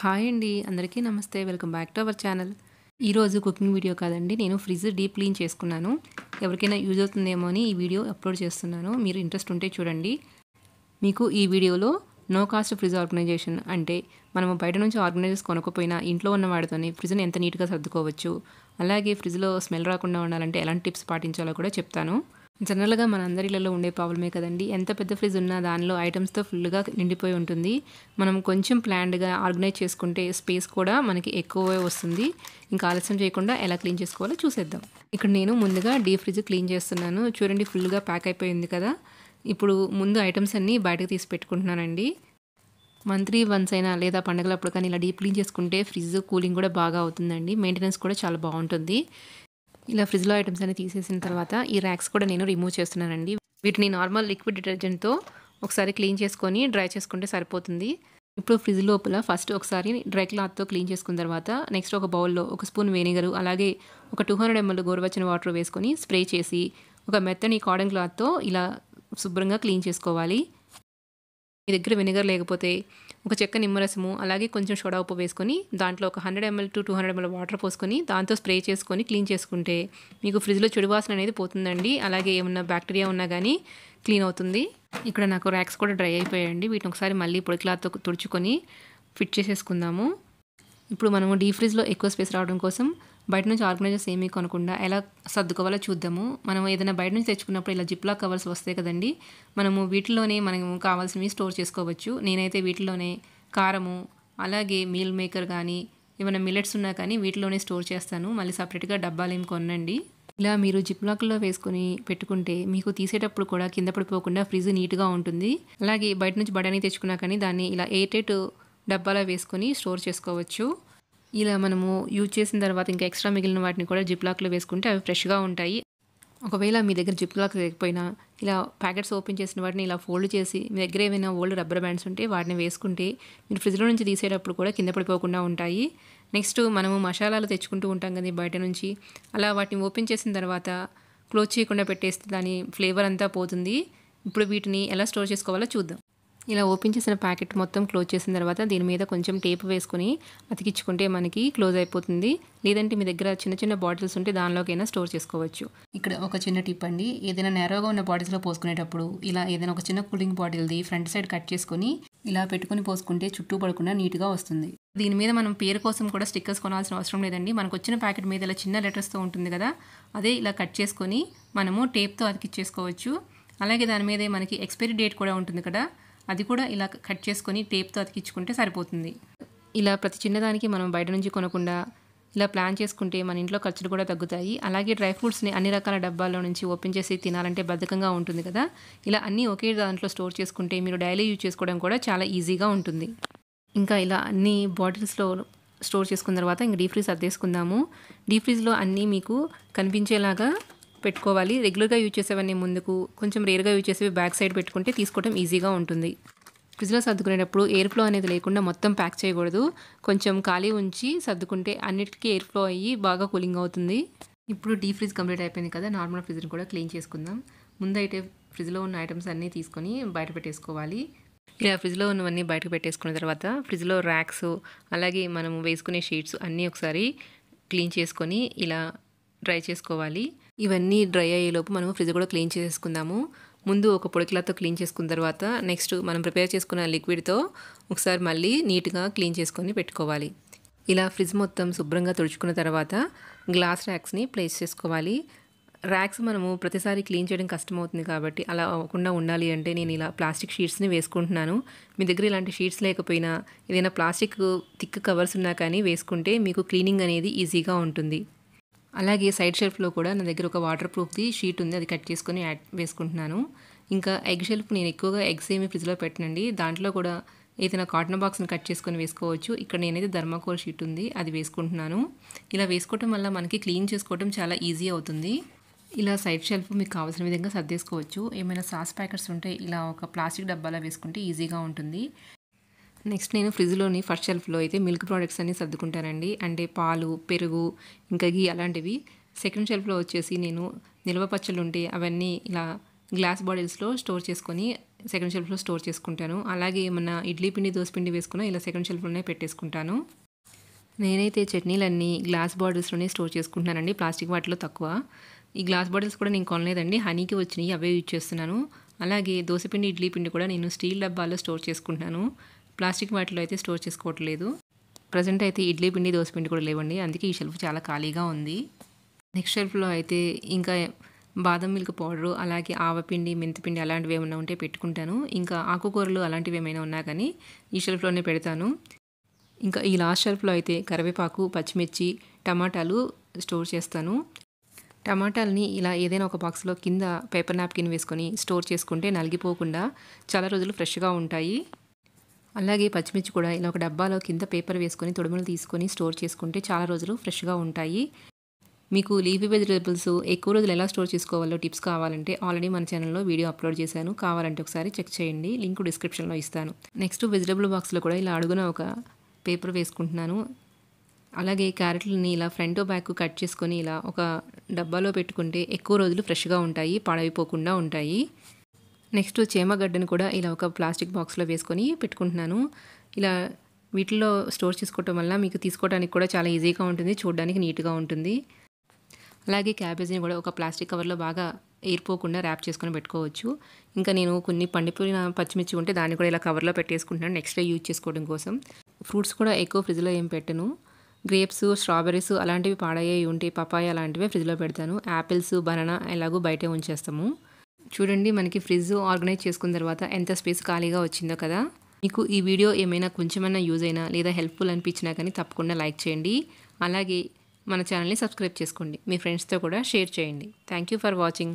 Hi అండి. అందరికీ నమస్తే. Welcome back to our channel. ఈరోజు కుకింగ్ వీడియో కాదండి. నేను ఫ్రిడ్జ్ డీప్ క్లీన్ చేసుకున్నాను. ఎవరికైనా యూజ్ అవుతుందేమో అని ఈ వీడియో అప్లోడ్ చేస్తున్నాను. మీరు ఇంట్రెస్ట్ ఉంటే చూడండి. మీకు ఈ వీడియోలో నో కాస్ట్ ఫ్రిడ్జ్ ఆర్గనైజేషన్ అంటే మనము బయట నుంచి ఆర్గనైజర్స్ కొనకపోయినా ఇంట్లో ఉన్న వాటితోనే ఫ్రిడ్జ్ని ఎంత నీట్గా సర్దుకోవచ్చు, అలాగే ఫ్రిడ్జ్లో స్మెల్ రాకుండా ఉండాలంటే ఎలాంటి టిప్స్ పాటించాలో కూడా చెప్తాను. జనరల్గా మన అందరి ఇళ్లలో ఉండే ప్రాబ్లమే కదండి. ఎంత పెద్ద ఫ్రిడ్జ్ ఉన్నా దానిలో ఐటమ్స్తో ఫుల్గా నిండిపోయి ఉంటుంది. మనం కొంచెం ప్లాన్డ్గా ఆర్గనైజ్ చేసుకుంటే స్పేస్ కూడా మనకి ఎక్కువే వస్తుంది. ఇంకా ఆలస్యం చేయకుండా ఎలా క్లీన్ చేసుకోవాలో చూసేద్దాం. ఇక్కడ నేను ముందుగా డీప్ ఫ్రిడ్జ్ క్లీన్ చేస్తున్నాను. చూడండి, ఫుల్గా ప్యాక్ అయిపోయింది కదా. ఇప్పుడు ముందు ఐటమ్స్ అన్నీ బయటకు తీసి పెట్టుకుంటున్నానండి. మంత్లీ వన్స్ అయినా లేదా పండగలప్పుడు కానీ ఇలా డీప్ క్లీన్ చేసుకుంటే ఫ్రిడ్జ్ కూలింగ్ కూడా బాగా అవుతుందండి. మెయింటెనెన్స్ కూడా చాలా బాగుంటుంది. ఇలా ఫ్రిడ్జ్లో ఐటమ్స్ అన్ని తీసేసిన తర్వాత ఈ ర్యాక్స్ కూడా నేను రిమూవ్ చేస్తున్నానండి. వీటిని నార్మల్ లిక్విడ్ డిటర్జెంట్తో ఒకసారి క్లీన్ చేసుకొని డ్రై చేసుకుంటే సరిపోతుంది. ఇప్పుడు ఫ్రిడ్జ్ లోపల ఫస్ట్ ఒకసారి డ్రై క్లాత్తో క్లీన్ చేసుకున్న తర్వాత నెక్స్ట్ ఒక బౌల్లో ఒక స్పూన్ వెనిగరు అలాగే ఒక 200 ml గోరువెచ్చని వాటర్ వేసుకొని స్ప్రే చేసి ఒక మెత్తని కాటన్ క్లాత్తో ఇలా శుభ్రంగా క్లీన్ చేసుకోవాలి. మీ దగ్గర వెనిగర్ లేకపోతే ఒక చెక్క నిమ్మరసము అలాగే కొంచెం సోడా ఉప్పు వేసుకొని దాంట్లో ఒక 100 ml to 200 ml వాటర్ పోసుకొని దాంతో స్ప్రే చేసుకొని క్లీన్ చేసుకుంటే మీకు ఫ్రిడ్జ్లో చెడు వాసన అనేది పోతుందండి. అలాగే ఏమన్నా బ్యాక్టీరియా ఉన్నా కానీ క్లీన్ అవుతుంది. ఇక్కడ నాకు ర్యాక్స్ కూడా డ్రై అయిపోయాయండి. వీటిని ఒకసారి మళ్ళీ పొడి క్లాత్తో తుడుచుకొని ఫిట్ చేసేసుకుందాము. ఇప్పుడు మనము డీప్ ఫ్రిడ్జ్లో ఎక్కువ స్పేస్ రావడం కోసం బయట నుంచి ఆర్గనైజర్స్ ఏమీ కొనకుండా ఎలా సర్దుకోవాలో చూద్దాము. మనం ఏదైనా బయట నుంచి తెచ్చుకున్నప్పుడు ఇలా జిప్లాక్ కవర్స్ వస్తాయి కదండి, మనము వీటిలోనే మనము కావాల్సినవి స్టోర్ చేసుకోవచ్చు. నేనైతే వీటిలోనే కారము అలాగే మీల్ మేకర్ కానీ ఏమైనా మిల్లెట్స్ ఉన్నా కానీ వీటిలోనే స్టోర్ చేస్తాను. మళ్ళీ సపరేట్గా డబ్బాలు ఏమి కొనండి. ఇలా మీరు జిప్లాక్లో వేసుకొని పెట్టుకుంటే మీకు తీసేటప్పుడు కూడా కింద పడిపోకుండా ఫ్రిడ్జ్ నీట్గా ఉంటుంది. అలాగే బయట నుంచి బఠానీ తెచ్చుకున్నా కానీ దాన్ని ఇలా ఎయిర్టైట్ డబ్బాలో వేసుకొని స్టోర్ చేసుకోవచ్చు. ఇలా మనము యూజ్ చేసిన తర్వాత ఇంకా ఎక్స్ట్రా మిగిలిన వాటిని కూడా జిప్లాక్లో వేసుకుంటే అవి ఫ్రెష్గా ఉంటాయి. ఒకవేళ మీ దగ్గర జిప్లాక్ లేకపోయినా ఇలా ప్యాకెట్స్ ఓపెన్ చేసిన వాటిని ఇలా ఫోల్డ్ చేసి మీ దగ్గర ఏమైనా ఓల్డ్ రబ్బర్ బ్యాండ్స్ ఉంటే వాటిని వేసుకుంటే మీరు ఫ్రిడ్జ్లో నుంచి తీసేటప్పుడు కూడా కింద పడిపోకుండా ఉంటాయి. నెక్స్ట్ మనము మసాలాలు తెచ్చుకుంటూ ఉంటాం కదా బయట నుంచి, అలా వాటిని ఓపెన్ చేసిన తర్వాత క్లోజ్ చేయకుండా పెట్టేస్తే దాని ఫ్లేవర్ అంతా పోతుంది. ఇప్పుడు వీటిని ఎలా స్టోర్ చేసుకోవాలో చూద్దాం. ఇలా ఓపెన్ చేసిన ప్యాకెట్ మొత్తం క్లోజ్ చేసిన తర్వాత దీని మీద కొంచెం టేప్ వేసుకొని అతికించుకుంటే మనకి క్లోజ్ అయిపోతుంది. లేదంటే మీ దగ్గర చిన్న చిన్న బాటిల్స్ ఉంటే దానిలోకైనా స్టోర్ చేసుకోవచ్చు. ఇక్కడ ఒక చిన్న టిప్ అండి, ఏదైనా నేరోగా ఉన్న బాటిల్స్లో పోసుకునేటప్పుడు ఇలా ఏదైనా ఒక చిన్న కూలింగ్ బాటిల్ది ఫ్రంట్ సైడ్ కట్ చేసుకొని ఇలా పెట్టుకొని పోసుకుంటే చుట్టూ పడకుండా నీట్గా వస్తుంది. దీని మీద మనం పేరు కోసం కూడా స్టిక్కర్స్ కొనాల్సిన అవసరం లేదండి. మనకు వచ్చిన ప్యాకెట్ మీద ఇలా చిన్న లెటర్స్తో ఉంటుంది కదా, అదే ఇలా కట్ చేసుకొని మనము టేప్తో అతికించేసుకోవచ్చు. అలాగే దాని మీదే మనకి ఎక్స్పైరీ డేట్ కూడా ఉంటుంది కదా, అది కూడా ఇలా కట్ చేసుకొని టేప్తో అతికించుకుంటే సరిపోతుంది. ఇలా ప్రతి చిన్నదానికి మనం బయట నుంచి కొనకుండా ఇలా ప్లాన్ చేసుకుంటే మన ఇంట్లో ఖర్చులు కూడా తగ్గుతాయి. అలాగే డ్రై ఫ్రూట్స్ని అన్ని రకాల డబ్బాల్లో నుంచి ఓపెన్ చేసి తినాలంటే బద్ధకంగా ఉంటుంది కదా, ఇలా అన్నీ ఒకే దాంట్లో స్టోర్ చేసుకుంటే మీరు డైలీ యూజ్ చేసుకోవడం కూడా చాలా ఈజీగా ఉంటుంది. ఇంకా ఇలా అన్ని బాటిల్స్లో స్టోర్ చేసుకున్న తర్వాత ఇంకా డీప్ ఫ్రిడ్జ్ సర్దేసుకుందాము. డీప్ ఫ్రిడ్జ్లో అన్నీ మీకు కనిపించేలాగా పెట్టుకోవాలి. రెగ్యులర్గా యూజ్ చేసేవన్నీ ముందుకు, కొంచెం రేర్గా యూజ్ చేసేవి బ్యాక్ సైడ్ పెట్టుకుంటే తీసుకోవడం ఈజీగా ఉంటుంది. ఫ్రిడ్జ్లో సర్దుకునేటప్పుడు ఎయిర్ ఫ్లో అనేది లేకుండా మొత్తం ప్యాక్ చేయకూడదు. కొంచెం ఖాళీ ఉంచి సర్దుకుంటే అన్నిటికీ ఎయిర్ ఫ్లో అయ్యి బాగా కూలింగ్ అవుతుంది. ఇప్పుడు డీప్ ఫ్రిడ్జ్ కంప్లీట్ అయిపోయింది కదా, నార్మల్ ఫ్రిడ్జ్ని కూడా క్లీన్ చేసుకుందాం. ముందైతే ఫ్రిడ్జ్లో ఉన్న ఐటమ్స్ అన్నీ తీసుకొని బయట పెట్టేసుకోవాలి. ఇలా ఫ్రిడ్జ్లో ఉన్నవన్నీ బయటకు పెట్టేసుకున్న తర్వాత ఫ్రిడ్జ్లో ర్యాక్స్ అలాగే మనము వేసుకునే షీట్స్ అన్నీ ఒకసారి క్లీన్ చేసుకొని ఇలా డ్రై చేసుకోవాలి. ఇవన్నీ డ్రై అయ్యేలోపు మనం ఫ్రిడ్జ్ కూడా క్లీన్ చేసుకుందాము. ముందు ఒక పొడి క్లాత్తో క్లీన్ చేసుకున్న తర్వాత నెక్స్ట్ మనం ప్రిపేర్ చేసుకున్న లిక్విడ్తో ఒకసారి మళ్ళీ నీట్గా క్లీన్ చేసుకొని పెట్టుకోవాలి. ఇలా ఫ్రిడ్జ్ మొత్తం శుభ్రంగా తుడుచుకున్న తర్వాత గ్లాస్ ర్యాక్స్ని ప్లేస్ చేసుకోవాలి. ర్యాక్స్ మనము ప్రతిసారి క్లీన్ చేయడం కష్టమవుతుంది కాబట్టి అలా అవ్వకుండా ఉండాలి అంటే నేను ఇలా ప్లాస్టిక్ షీట్స్ని వేసుకుంటున్నాను. మీ దగ్గర ఇలాంటి షీట్స్ లేకపోయినా ఏదైనా ప్లాస్టిక్ థిక్ కవర్స్ ఉన్నా కానీ వేసుకుంటే మీకు క్లీనింగ్ అనేది ఈజీగా ఉంటుంది. అలాగే సైడ్ షెల్ఫ్లో కూడా నా దగ్గర ఒక వాటర్ ప్రూఫ్ది షీట్ ఉంది, అది కట్ చేసుకొని వేసుకుంటున్నాను. ఇంకా ఎగ్ షెల్ఫ్ నేను ఎక్కువగా ఎగ్స్ ఏమి ఫ్రిడ్జ్లో పెట్టనండి. దాంట్లో కూడా ఏదైనా కాటన్ బాక్స్ని కట్ చేసుకొని వేసుకోవచ్చు. ఇక్కడ నేనైతే థర్మాకోల్ షీట్ ఉంది, అది వేసుకుంటున్నాను. ఇలా వేసుకోవటం వల్ల మనకి క్లీన్ చేసుకోవడం చాలా ఈజీ అవుతుంది. ఇలా సైడ్ షెల్ఫ్ మీకు కావాల్సిన విధంగా సర్దేసుకోవచ్చు. ఏమైనా సాస్ ప్యాకెట్స్ ఉంటే ఇలా ఒక ప్లాస్టిక్ డబ్బాలో వేసుకుంటే ఈజీగా ఉంటుంది. నెక్స్ట్ నేను ఫ్రిడ్జ్లోని ఫస్ట్ షెల్ఫ్లో అయితే మిల్క్ ప్రోడక్ట్స్ అన్నీ సర్దుకుంటానండి. అంటే పాలు, పెరుగు, ఇంకా ఘీ అలాంటివి. సెకండ్ షెల్ఫ్లో వచ్చేసి నేను నిల్వ పచ్చళ్ళు ఉంటే అవన్నీ ఇలా గ్లాస్ బాటిల్స్లో స్టోర్ చేసుకొని సెకండ్ షెల్ఫ్లో స్టోర్ చేసుకుంటాను. అలాగే ఏమన్నా ఇడ్లీ పిండి, దోస పిండి వేసుకున్నా ఇలా సెకండ్ షెల్ఫ్లోనే పెట్టేసుకుంటాను. నేనైతే చట్నీలన్నీ గ్లాస్ బాటిల్స్‌లోనే స్టోర్ చేసుకుంటున్నానండి. ప్లాస్టిక్ వాటిలో తక్కువ. ఈ గ్లాస్ బాటిల్స్ కూడా నేను కొనలేదండి. హనీకి వచ్చినాయి. అవే యూజ్ చేస్తున్నాను. అలాగే దోస పిండి, ఇడ్లీ పిండి కూడా నేను స్టీల్ డబ్బాల్లో స్టోర్ చేసుకుంటున్నాను. ప్లాస్టిక్ వాటిలో అయితే స్టోర్ చేసుకోవట్లేదు. ప్రెజెంట్ అయితే ఇడ్లీ పిండి, దోస పిండి కూడా లేవండి. అందుకే ఈ షెల్ఫ్ చాలా ఖాళీగా ఉంది. నెక్స్ట్ షెల్ఫ్‌లో అయితే ఇంకా బాదం మిల్క్ పౌడరు, అలాగే ఆవపిండి, మెంతిపిండి అలాంటివి ఏమన్నా ఉంటే పెట్టుకుంటాను. ఇంకా ఆకుకూరలు అలాంటివి ఏమైనా ఉన్నా కానీ ఈ షెల్ఫ్‌లోనే పెడతాను. ఇంకా ఈ లాస్ట్ షెల్ఫ్‌లో అయితే కరివేపాకు, పచ్చిమిర్చి, టమాటాలు స్టోర్ చేస్తాను. టమాటాలని ఇలా ఏదైనా ఒక బాక్స్‌లో కింద పేపర్ నాప్కిన్ వేసుకొని స్టోర్ చేసుకుంటే నలిగిపోకుండా చాలా రోజులు ఫ్రెష్‌గా ఉంటాయి. అలాగే పచ్చిమిర్చి కూడా ఇలా ఒక డబ్బాలో కింద పేపర్ వేసుకొని తొడుములు తీసుకొని స్టోర్ చేసుకుంటే చాలా రోజులు ఫ్రెష్‌గా ఉంటాయి. మీకు లీఫీ వెజిటబుల్స్ ఎక్కువ రోజులు ఎలా స్టోర్ చేసుకోవాలో టిప్స్ కావాలంటే ఆల్రెడీ మన ఛానల్లో వీడియో అప్లోడ్ చేశాను. కావాలంటే ఒకసారి చెక్ చేయండి. లింక్ డిస్క్రిప్షన్‌లో ఇస్తాను. నెక్స్ట్ వెజిటబుల్ బాక్స్‌లో కూడా ఇలా అడుగున ఒక పేపర్ వేసుకుంటున్నాను. అలాగే క్యారెట్లని ఇలా ఫ్రంట్ బ్యాక్ కట్ చేసుకొని ఇలా ఒక డబ్బాలో పెట్టుకుంటే ఎక్కువ రోజులు ఫ్రెష్‌గా ఉంటాయి, పాడైపోకుండా ఉంటాయి. నెక్స్ట్ చేమగడ్డను కూడా ఇలా ఒక ప్లాస్టిక్ బాక్స్‌లో వేసుకొని పెట్టుకుంటున్నాను. ఇలా వీటిల్లో స్టోర్ చేసుకోవటం వల్ల మీకు తీసుకోవడానికి కూడా చాలా ఈజీగా ఉంటుంది, చూడడానికి నీట్‌గా ఉంటుంది. అలాగే క్యాబేజీని కూడా ఒక ప్లాస్టిక్ కవర్లో బాగా ఎయిర్ పోకుండా ర్యాప్ చేసుకొని పెట్టుకోవచ్చు. ఇంకా నేను కొన్ని పండిపోయిన పచ్చిమిర్చి ఉంటే దాన్ని కూడా ఇలా కవర్లో పెట్టేసుకుంటున్నాను నెక్స్ట్ డే యూజ్ చేసుకోవడం కోసం. ఫ్రూట్స్ కూడా ఎక్కువ ఫ్రిడ్జ్లో ఏం పెట్టను. గ్రేప్స్, స్ట్రాబెర్రీస్ అలాంటివి పాడయ్యేవి ఉంటే పపాయ అలాంటివి ఫ్రిడ్జ్లో పెడతాను. యాపిల్స్, బనానా ఎలాగో బయటే ఉంచేస్తాము. చూడండి మనకి ఫ్రిడ్జ్ ఆర్గనైజ్ చేసుకున్న తర్వాత ఎంత స్పేస్ ఖాళీగా వచ్చిందో కదా. మీకు ఈ వీడియో ఏమైనా కొంచెమైనా యూజ్ అయినా లేదా హెల్ప్ఫుల్ అనిపించినా కానీ తప్పకుండా లైక్ చేయండి. అలాగే మన ఛానల్ని సబ్స్క్రైబ్ చేసుకోండి. మీ ఫ్రెండ్స్తో కూడా షేర్ చేయండి. Thank you for watching.